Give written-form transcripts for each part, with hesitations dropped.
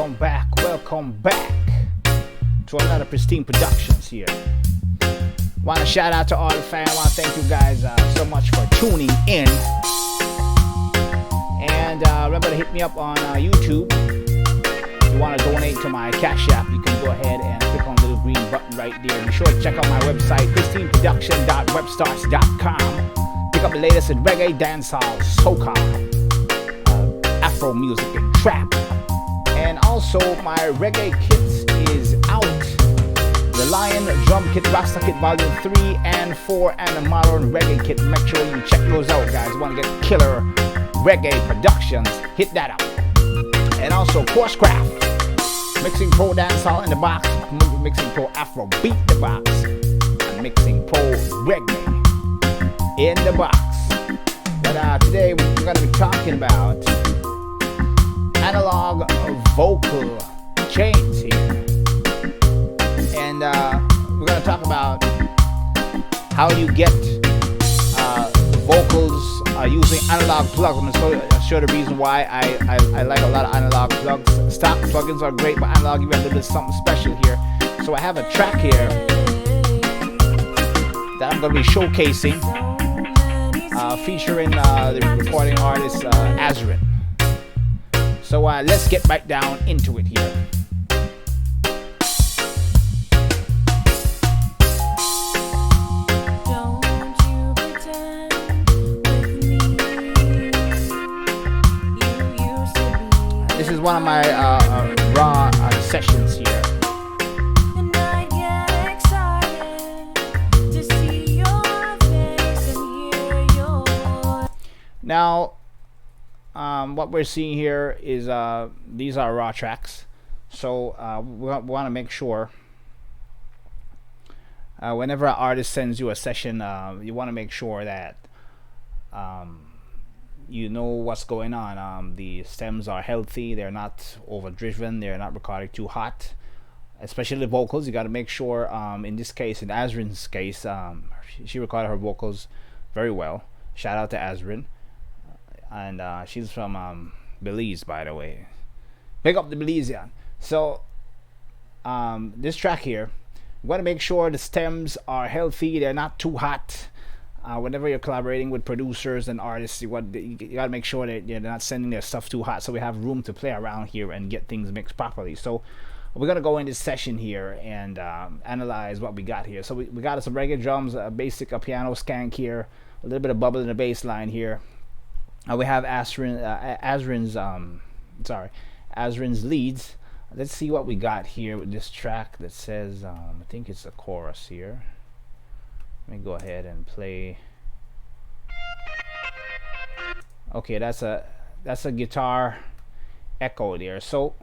welcome back to another Pristine Productions here. Want to shout out to all the fans. Want to thank you guys so much for tuning in. And remember to hit me up on YouTube. If you want to donate to my Cash App, you can go ahead and click on the little green button right there. Be sure to check out my website, pristineproduction.webstars.com. Pick up the latest in reggae, dancehall, soca, Afro music, and trap. And also, my reggae kit is out. The Lion Drum Kit, Rasta Kit Volume 3 and 4, and the Modern Reggae Kit. Make sure you check those out, guys. Want to get killer reggae productions? Hit that up. And also, Course-Craft, Mixing Pro Dancehall in the box, Mixing Pro Afro Beat in the box, and Mixing Pro Reggae in the box. But today we're going to be talking about analog vocal chains here, and we're going to talk about how you get vocals using analog plugs. I'm going to show the reason why I like a lot of analog plugs. Stock plugins are great, but analog you have a little bit something special here. So I have a track here that I'm going to be showcasing, featuring the recording artist Azrin. So let's get right down into it here. This is one of my raw sessions here. Now, what we're seeing here is these are raw tracks, so we want to make sure whenever an artist sends you a session, you want to make sure that you know what's going on. The stems are healthy, they're not overdriven, they're not recorded too hot, especially the vocals. You got to make sure, in this case, in Azrin's case, she recorded her vocals very well. Shout out to Azrin. And she's from Belize, by the way. Pick up the Belizean. So this track here, you want to make sure the stems are healthy, they're not too hot. Whenever you're collaborating with producers and artists, you got to make sure that they're not sending their stuff too hot, so we have room to play around here and get things mixed properly. So we're gonna go in this session here and analyze what we got here. So we got some reggae drums, a basic piano skank here, a little bit of bubble in the bass line here. We have Azrin's leads. Let's see what we got here with this track that says, I think it's a chorus here. Let me go ahead and play. Okay, that's a guitar echo there. So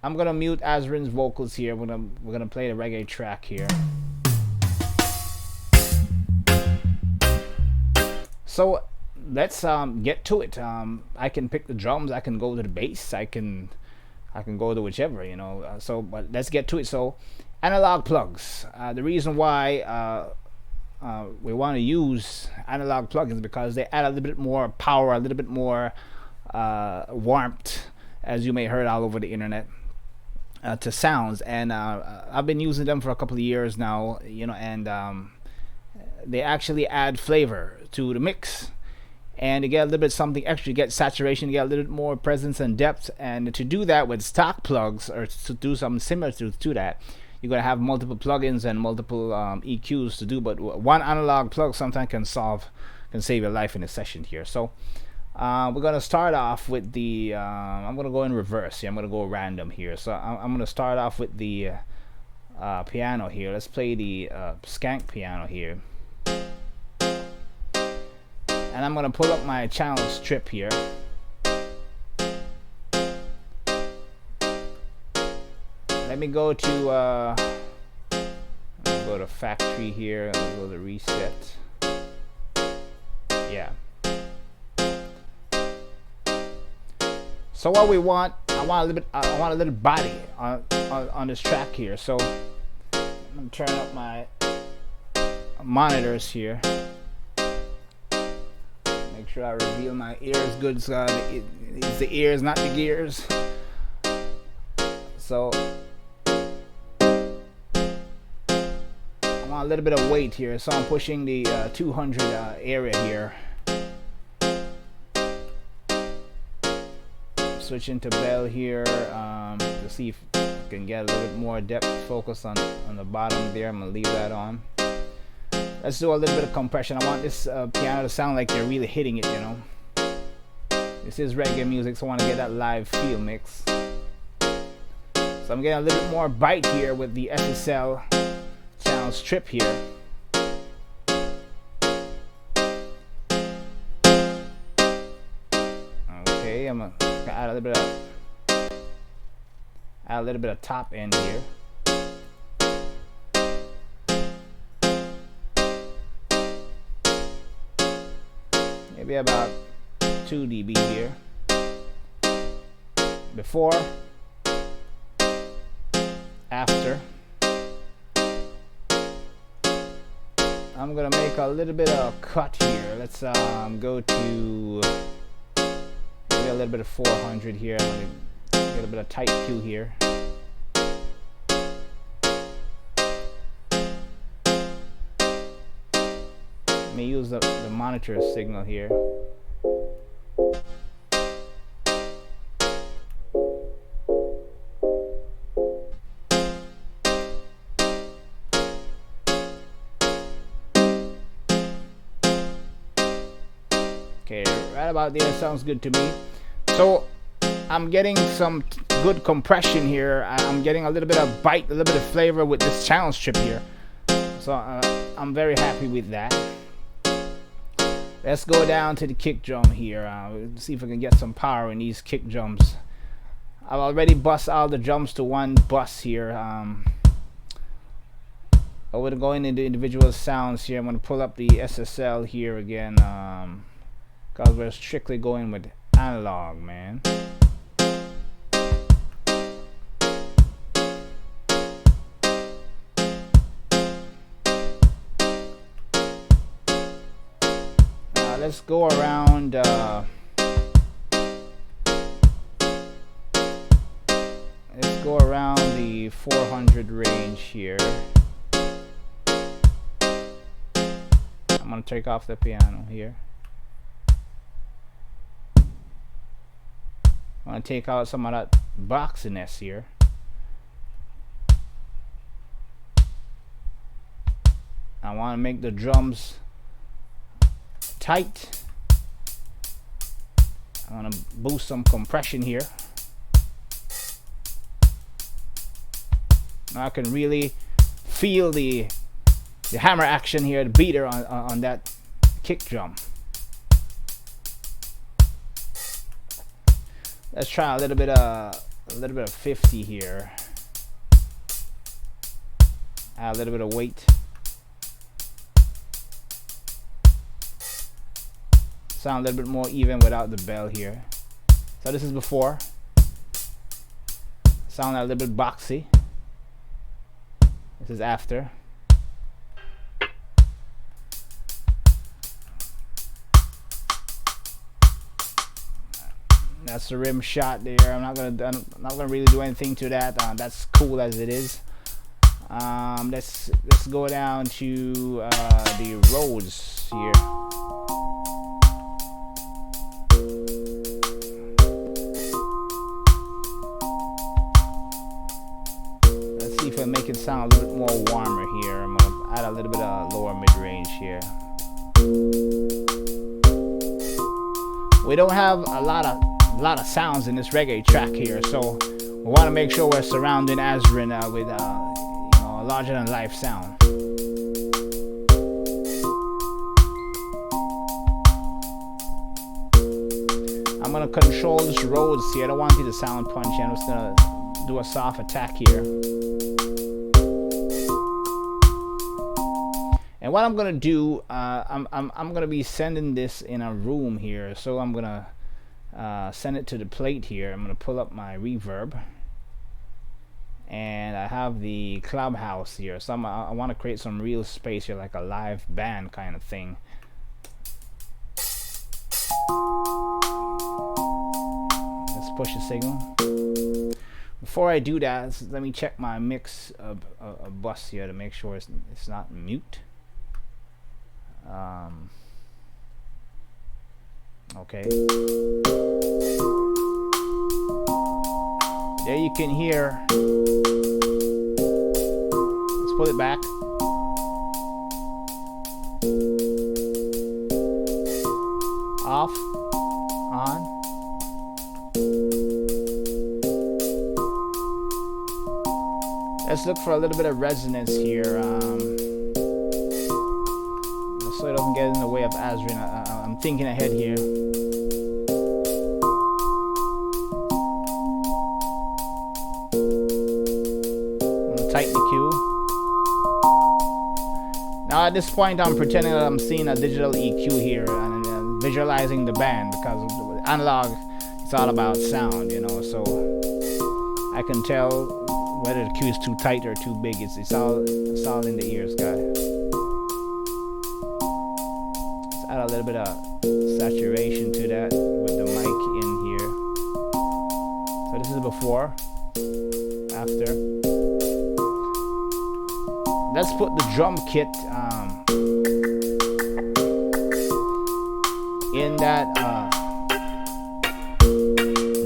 I'm gonna mute Azrin's vocals here. We're gonna play the reggae track here. So let's get to it. I can pick the drums, I can go to the bass, I can go to whichever, you know. But let's get to it. So analog plugs. The reason why we want to use analog plugins because they add a little bit more power, a little bit more warmth, as you may heard all over the internet, to sounds. And I've been using them for a couple of years now, you know, and they actually add flavor to the mix. And you get a little bit something extra, you get saturation, you get a little bit more presence and depth. And to do that with stock plugs, or to do something similar to that, you're going to have multiple plugins and multiple EQs to do. But one analog plug sometimes can save your life in a session here. So we're going to start off with the, I'm going to go in reverse here. I'm going to go random here. So I'm going to start off with the piano here. Let's play the skank piano here. And I'm going to pull up my channel strip here. Let me go to factory here. I'm going to go to reset. Yeah. So what we want, I want a little body on this track here. So I'm going to turn up my monitors here. Make sure I reveal my ears good, so it's the ears, not the gears. So I want a little bit of weight here, so I'm pushing the 200 area here. Switching to bell here to see if I can get a little bit more depth focus on the bottom there. I'm gonna leave that on. Let's do a little bit of compression. I want this piano to sound like you're really hitting it, you know. This is reggae music, so I want to get that live feel mix. So I'm getting a little bit more bite here with the SSL channel strip here. Okay, I'm gonna add a little bit of top end here. Maybe about 2 dB here. Before, after. I'm gonna make a little bit of cut here. Let's go to maybe a little bit of 400 here. I'm gonna get a bit of tight Q here. Let me use the monitor signal here. Okay, right about there sounds good to me. So I'm getting some good compression here. I'm getting a little bit of bite, a little bit of flavor with this channel strip here. So I'm very happy with that. Let's go down to the kick drum here. See if I can get some power in these kick drums. I've already bust all the drums to one bus here. I'm going to go into individual sounds here. I'm going to pull up the SSL here again. Because we're strictly going with analog, man. Let's go around let's go around the 400 range here. I'm gonna take off the piano here. I'm gonna take out some of that boxiness here. I want to make the drums tight. I want to boost some compression here. Now I can really feel the hammer action here, the beater on that kick drum. Let's try a little bit of 50 here. Add a little bit of weight. Sound a little bit more even without the bell here. So this is before. Sound a little bit boxy. This is after. That's the rim shot there. I'm not gonna really do anything to that. That's cool as it is. Let's go down to the Rhodes here. Let's see if I make it sound a little bit more warmer here. I'm gonna add a little bit of lower mid-range here. We don't have a lot of sounds in this reggae track here, so we want to make sure we're surrounding Azrin with a larger than life sound. I'm gonna control this Rhodes here. I don't want it to sound punchy. I'm just gonna do a soft attack here. And what I'm gonna do, I'm gonna be sending this in a room here, so I'm gonna send it to the plate here. I'm gonna pull up my reverb, and I have the clubhouse here, so I want to create some real space here, like a live band kind of thing. Let's push the signal. Before I do that, let me check my mix of bus here to make sure it's not mute. Okay. There you can hear. Let's pull it back. Off. On. Let's look for a little bit of resonance here, so it doesn't get in the way of Azrin. I'm thinking ahead here. I'm gonna tighten the cue. Now at this point, I'm pretending that I'm seeing a digital EQ here and visualizing the band, because analog, it's all about sound, you know. So I can tell whether the cue is too tight or too big. It's all in the ears, guys. Let's add a little bit of saturation to that with the mic in here. So this is before, after. Let's put the drum kit in that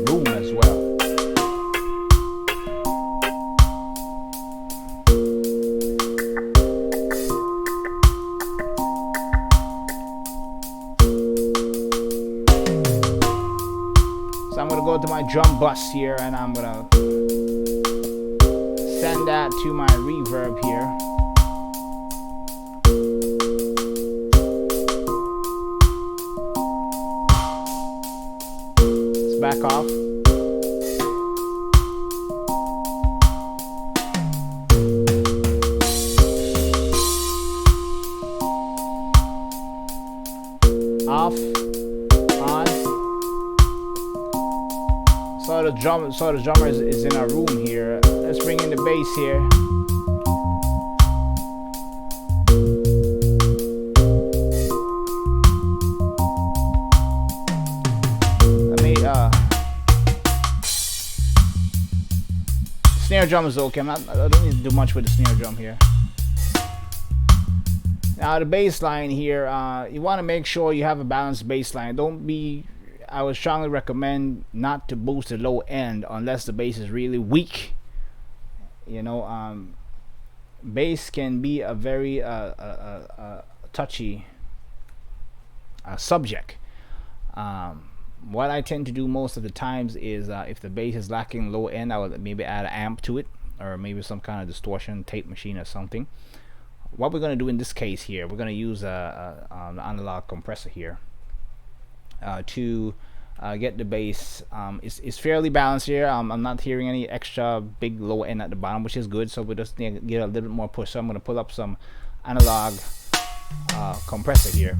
room as well. Go to my drum bus here, and I'm gonna send that to my reverb here. Let's back off. Off. So the drummer is in our room here. Let's bring in the bass here. Let me snare drum is okay. I don't need to do much with the snare drum here. Now the bass line here, you want to make sure you have a balanced bass line. I would strongly recommend not to boost the low end unless the bass is really weak. You know, bass can be a very touchy subject. What I tend to do most of the times is if the bass is lacking low end, I would maybe add an amp to it, or maybe some kind of distortion tape machine or something. What we're going to do in this case here, we're going to use an analog compressor here. To get the bass. It's fairly balanced here. I'm not hearing any extra big low end at the bottom, which is good. So we just need to get a little bit more push. So I'm going to pull up some analog compressor here.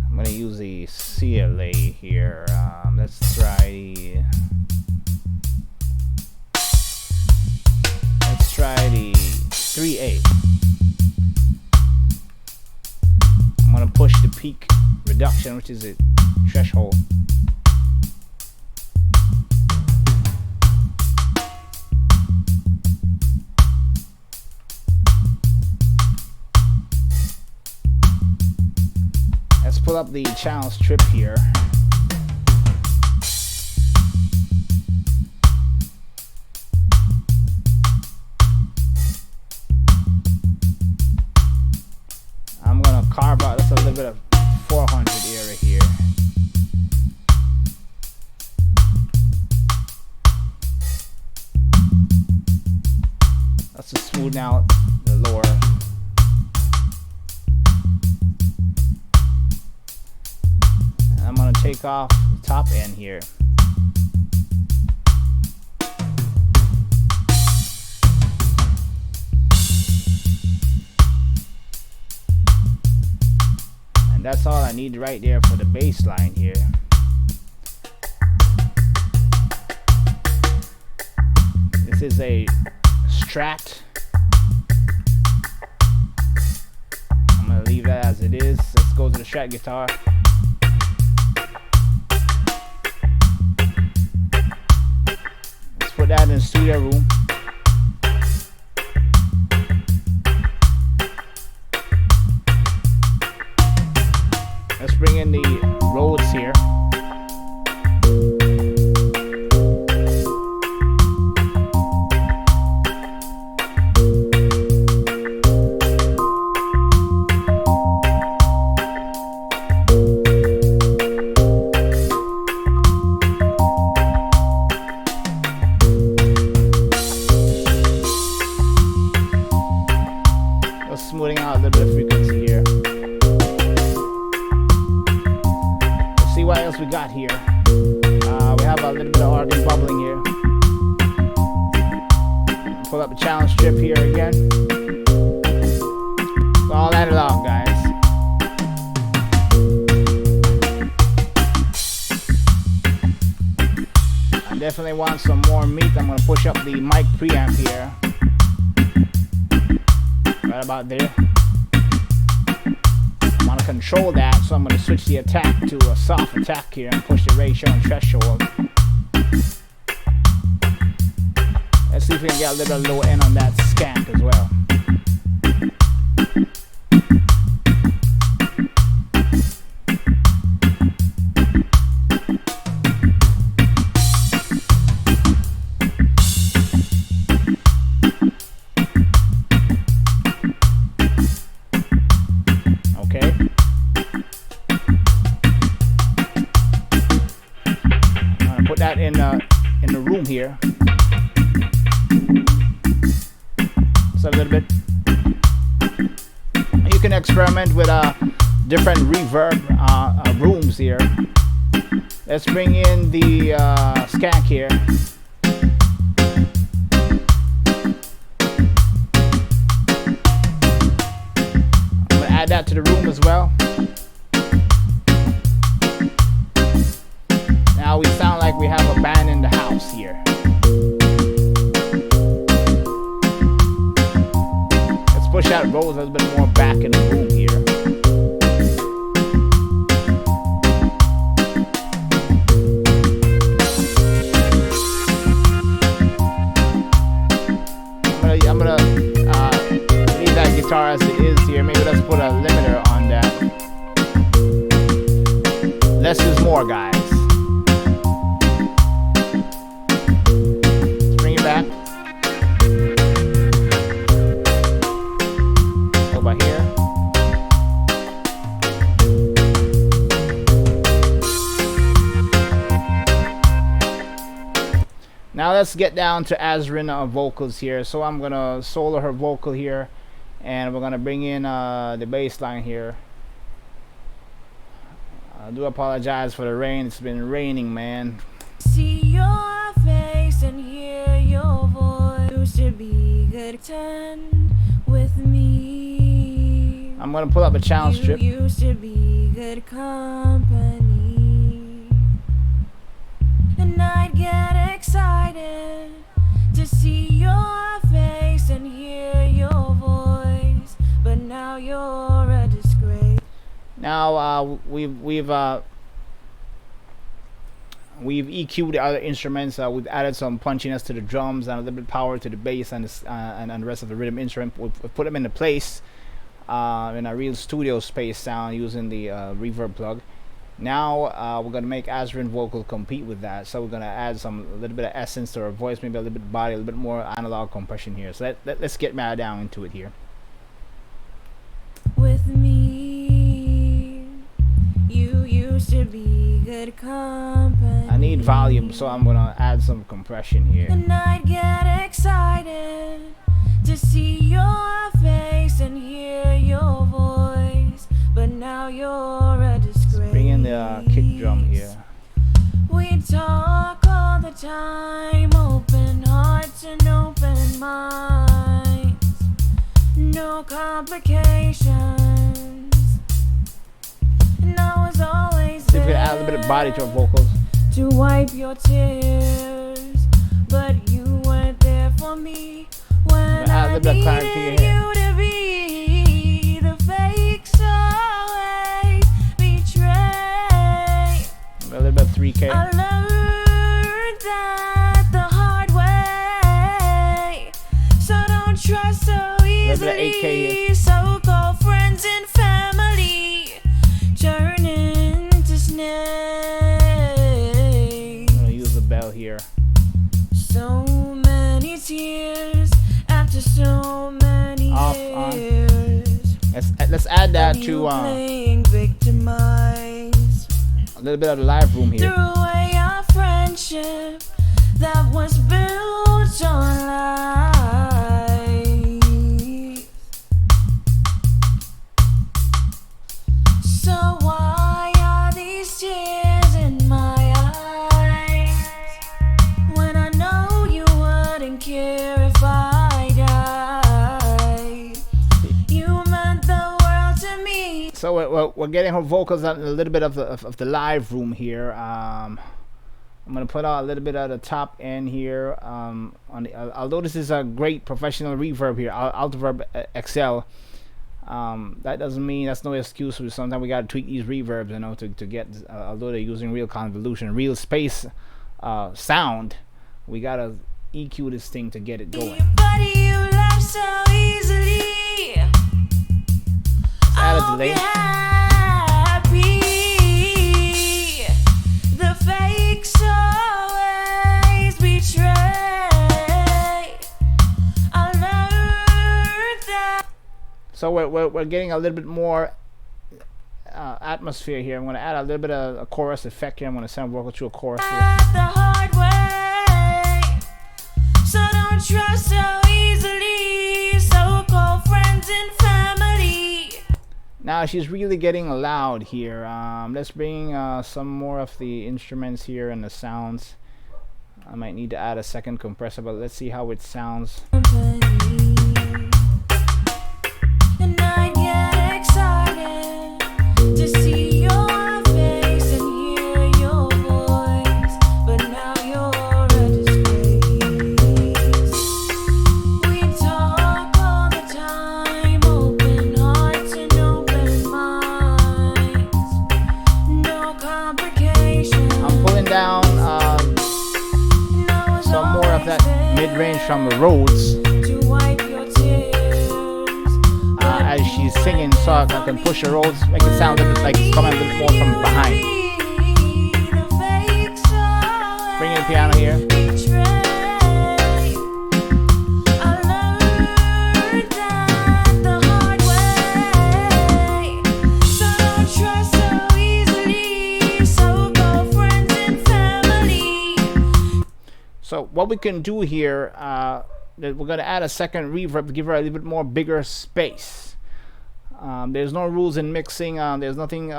I'm going to use the CLA here. Let's try the 3A. I'm going to push the peak reduction, which is a threshold. Let's pull up the channel strip here. I'm gonna carve out just a little bit of 400 area here. Let's just smoothen out the lower. And I'm gonna take off the top end here. And that's all I need right there for the bass line here. This is a Strat. I'm gonna leave that as it is. Let's go to the Strat guitar. in the studio room. Let's bring in the Rhodes here. Smoothing out a little bit of frequency here. Let's see what else we got here. We have a little bit of organ bubbling here. Pull up the challenge strip here again. It's all analog, guys. I definitely want some more meat. I'm gonna push up the mic preamp here. Right about there. I want to control that, so I'm going to switch the attack to a soft attack here and push the ratio and threshold. Let's see if we can get a little bit lower end on that skank as well. In the room here, so a little bit. You can experiment with different reverb rooms here. Let's bring in the skank here. I'm gonna add that to the room as well. Now we sound like we have a band in the house here. Let's push that Rhodes a little bit more back in the room here. I'm gonna leave that guitar as it is here. Maybe let's put a limiter on that. Less is more, guys. Now let's get down to Azrin vocals here. So I'm gonna solo her vocal here, and we're gonna bring in the bass line here. I do apologize for the rain. It's been raining, man. See your face and hear your voice. You should be good ten with me. I'm gonna pull up a challenge strip. You should be good company. And I'd get excited to see your face and hear your voice. But now you're a disgrace. Now we've EQ'd the other instruments. We've added some punchiness to the drums and a little bit of power to the bass and the rest of the rhythm instrument. We've put them into place in a real studio space sound using the reverb plug. Now we're gonna make Azrin vocal compete with that. So we're gonna add a little bit of essence to her voice, maybe a little bit of body, a little bit more analog compression here. So let's get mad down into it here. With me, you used to be good company. I need volume, so I'm gonna add some compression here. And I'd get excited to see your face and hear your voice. But now you're a disgrace. Bring in the kick drum here. We talk all the time, open hearts and open minds. No complications. And I was always See if we can add a little bit of body to our vocals. To wipe your tears, but you weren't there for me when I needed you to be the fakes always betray. A little bit of 3K. I learned that the hard way. 8K here. So-called friends and family turn into snakes. I'm gonna use the bell here. So many tears after so many Off, years. Let's add that of to you playing victimized. a little bit of the live room Threw here. away our friendship that was built on lies. So why are these tears in my eyes when I know you wouldn't care if I died? You meant the world to me. So we're getting her vocals on a little bit of the live room here. I'm gonna put out a little bit at the top end here. Although this is a great professional reverb here, Altiverb XL. That doesn't mean that's no excuse. Sometimes we gotta tweak these reverbs, you know, to get. Although they're using real convolution, real space sound, we gotta EQ this thing to get it going. But you left so easily. Add a I'll be delay. happy. The fakes always betray. I learned that. So we're getting a little bit more atmosphere here. I'm gonna add a little bit of a chorus effect here. I'm gonna send vocal through a chorus here. The hard way, so don't trust so easily. So-called friends and family. Now she's really getting loud here. Let's bring some more of the instruments here and the sounds. I might need to add a second compressor, but let's see how it sounds. And I get excited to see your face and hear your voice, but now you're a disgrace. We talk all the time, open hearts and open minds, no complications. I'm pulling down some more of that mid-range from the Rhodes To wipe your tears. as she's singing, so I can push the Rhodes, make it sound a little bit like it's coming a little more from behind. Bring in the piano here. So what we can do here, we're gonna add a second reverb to give her a little bit more bigger space. There's no rules in mixing. There's nothing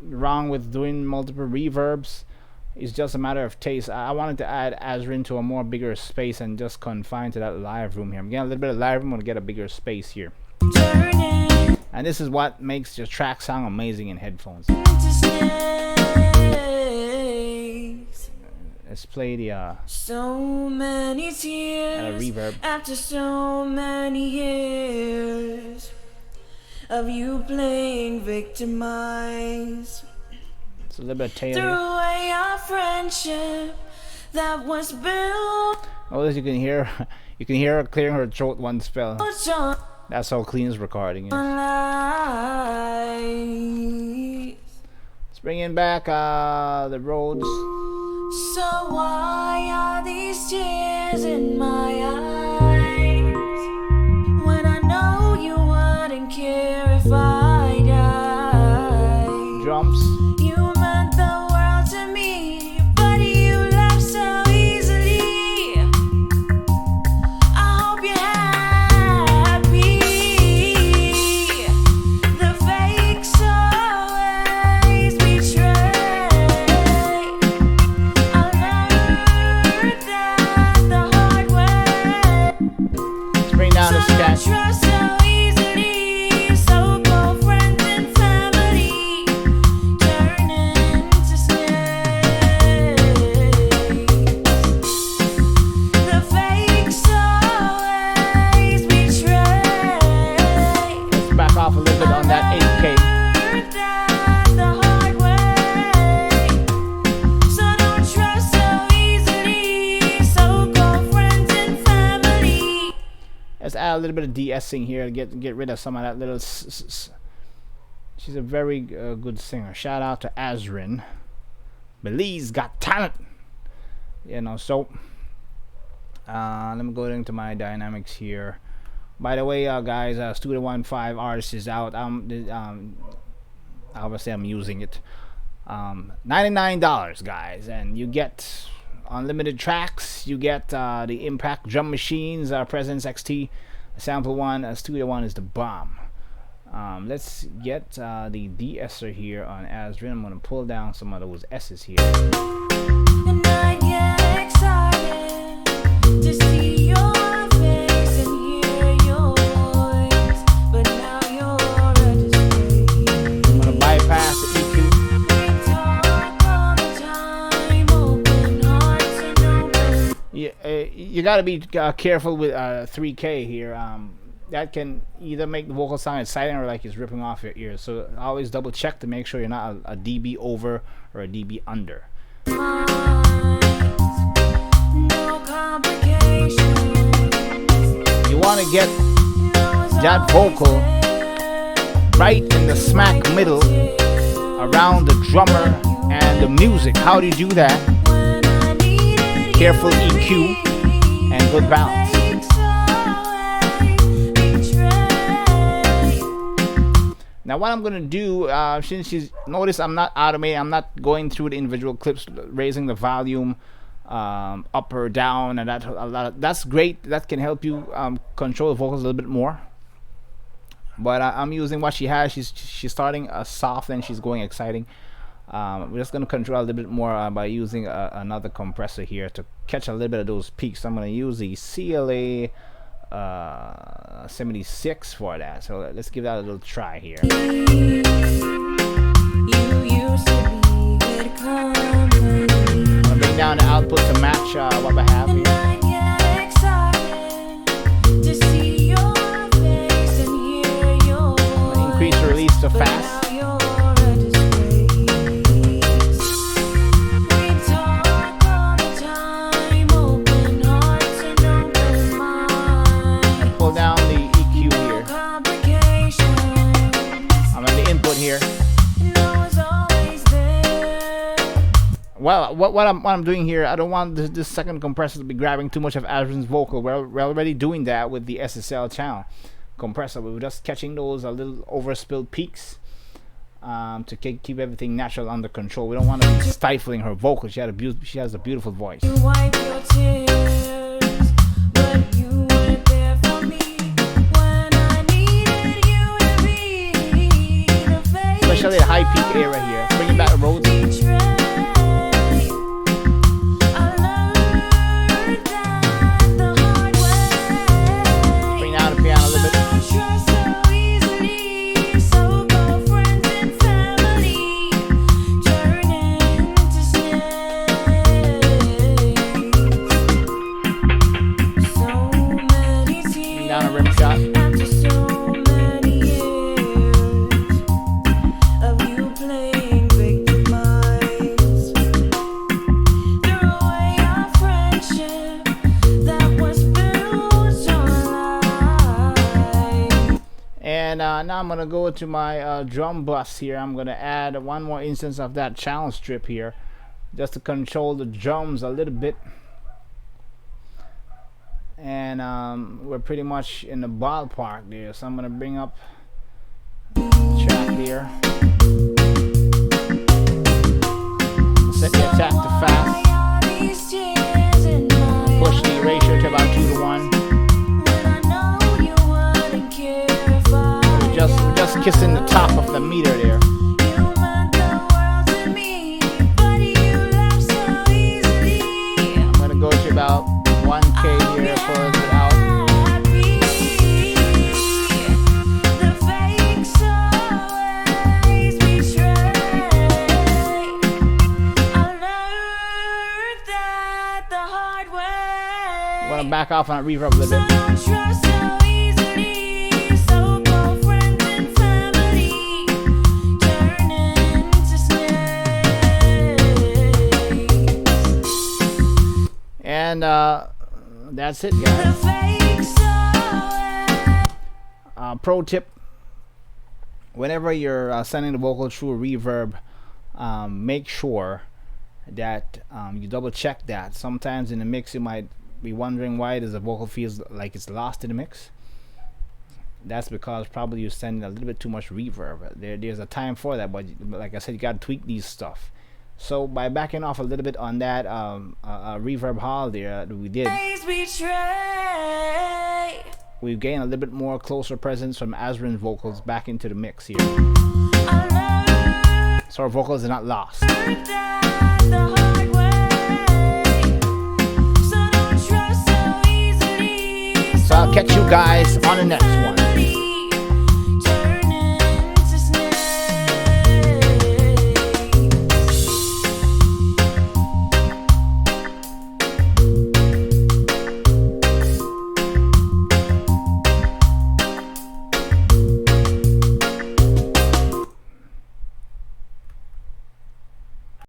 wrong with doing multiple reverbs. It's just a matter of taste. I wanted to add Azrin to a more bigger space and just confine to that live room here. I'm getting a little bit of live room. I'm gonna get a bigger space here. And this is what makes your track sound amazing in headphones. Let's play the So many tears reverb. after so many years of you playing victimized. It's a little bit of tail Threw here. away our friendship that was built Oh, as you can hear, you can hear her clearing her throat one spell. on That's how clean this recording is. lies. Let's bring in back the Rhodes. So why are these tears in my eyes when I know you wouldn't care if I died? Drums. You meant the world to me, but you left so easily. I hope you're happy. The fakes always betray. I learned that the hard way. Let's bring down the scat. Trust so easily. So-called friends and family turn a little bit of de-essing here to get rid of some of that little. She's a very good singer. Shout out to Azrin. Belize got talent. You know, so let me go into my dynamics here. By the way, guys, Studio One 5 artist is out. Obviously I'm using it. $99, guys, and you get unlimited tracks. You get the Impact drum machines, Presence XT, Sample One. Studio One is the bomb. Let's get the de-esser here on Azrin. I'm gonna pull down some of those S's here. And I get excited to see your face and hear your voice, but now you're a disgrace. I'm gonna bypass the EQ. We talk all the time, open hearts and open. You gotta be careful with 3K here. That can either make the vocal sound exciting or like it's ripping off your ears. So always double check to make sure you're not a dB over or a dB under. No complications. You want to get that vocal right in the smack middle around the drummer and the music. How do you do that? Careful EQ and good balance. Now what I'm gonna do, since you notice I'm not automating, I'm not going through the individual clips, raising the volume up or down, and that's great. That can help you control the vocals a little bit more. But I'm using what she has. She's starting soft and she's going exciting. We're just gonna control a little bit more by using another compressor here to catch a little bit of those peaks. I'm gonna use the CLA 76 for that, so let's give that a little try here. You used to be good company. I'm gonna bring down the output to match what I have And here. I get excited to see your face and hear your voice, Increase the release to but fast. now you're a disgrace. We talk all the time, open hearts and open minds. Pull down the EQ here. Complications. I'm on the input here. No one's always there. Well, what I'm doing here, I don't want this second compressor to be grabbing too much of Azrin's vocal. We're already doing that with the SSL channel compressor. We were just catching those a little overspilled peaks to keep everything natural under control. We don't want to be stifling her vocal. She has a beautiful voice. You wipe your tears, but you weren't there for me when I needed you to be the face. Especially the high peak area here. Bringing back the roads. Betray. I learned that the hard way. Bring down the piano a little bit. Don't trust so easily, so go friends and family turn into snakes. So many Bring down a tears rim shot. after so many years of you playing victimized. Threw away our friendship that was built on lies. And now I'm gonna go to my drum bus here. I'm gonna add one more instance of that channel strip here, just to control the drums a little bit. And we're pretty much in the ballpark there. So I'm gonna bring up track there. Set the attack to fast. Push the ratio to about 2:1. We're just kissing the top of the meter there. I'm gonna go to about 1K here for it out. I'm gonna back off on reverb a little bit. Don't trust so easily, so go friends and family turn into snakes. And that's it, The guys. fake soul Pro tip: whenever you're sending the vocal through a reverb, make sure that you double check that. Sometimes in the mix you might be wondering why does the vocal feels like it's lost in the mix. That's because probably you're sending a little bit too much reverb. There's a time for that, but like I said, you got to tweak these stuff. So by backing off a little bit on that reverb hall there that we did, we've gained a little bit more closer presence from Azrin's vocals back into the mix here. So our vocals are not lost. So I'll catch you guys on the next one.